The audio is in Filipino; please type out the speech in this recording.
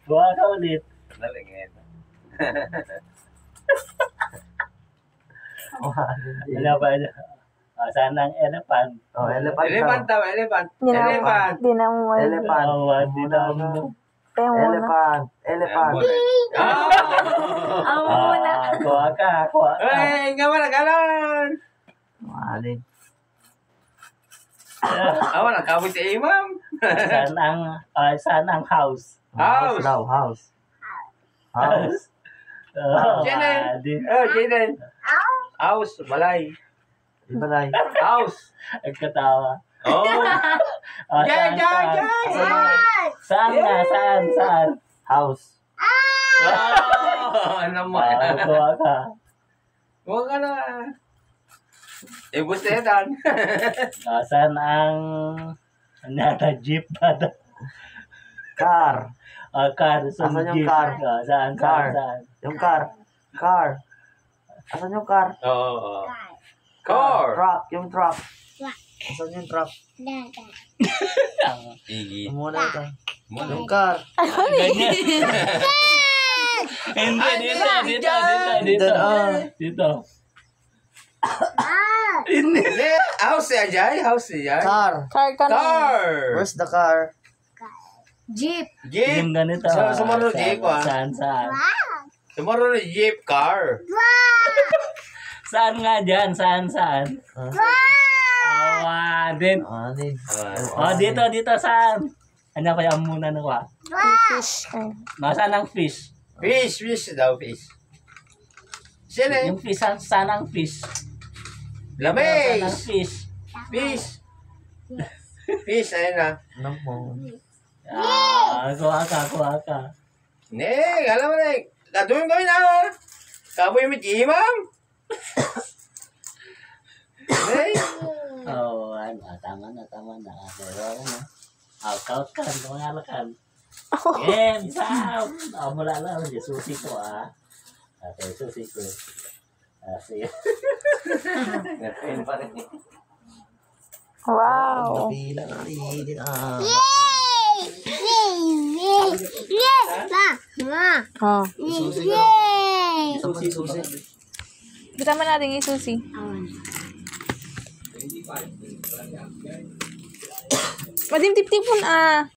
Kuha ka ulit. Dali ngayon. Ano ba? Saan ang elephant? Oh, elephant Elephant daw. daw, elephant. Di na Elephant. Di na mo. Elephant. Di na mo. Kaya muna. Elephant. Elephant. Ako muna. Kuha ka. Ay, nga wala galon. Mali. Wala kabut si Imam. Saan ang house? House. Daw, house. House. Jaden. House, balay. Iba na. House. Ang katawa. Oh. Jay. Saan? House. Oh, ano mo? Kuha ka. Huwag ka na. Busetan. Saan ang jeep ba? Car. Car. Asan yung jeep. car? Saan? Yung car. Car. Asan yung car? Oo. Car. Truck. Yung truck. Asan yung truck? Igi. Muna ito. Yung car. Hindi, dito. Hindi. House si Ajay. Car. Car ka na. Car. Where's the car? Jeep. Jeep. Yung ganito. Sumunod jeep ah. Saan? Sumunod jeep car. Saan nga dyan? Saan? Din. Ani. Dito. Saan? Ano kaya muna nakuha? Fish. Saan ang fish? Fish daw, fish. Sino Yung fish, saan ang fish? Saan ang Lamis. fish? Fish, ayun na. Ano mo? Kuha ka. Ne, alam mo na. Katuwing kami na. Kapoy mo, Imam. Tama na. Pero out ka, kumangalakan. Game, out. Mula lang, susi ko Okay, susi ko. Sige. Wow. Bilang din Oh. Susi. Kita man natin isusi. Madim tip-tipon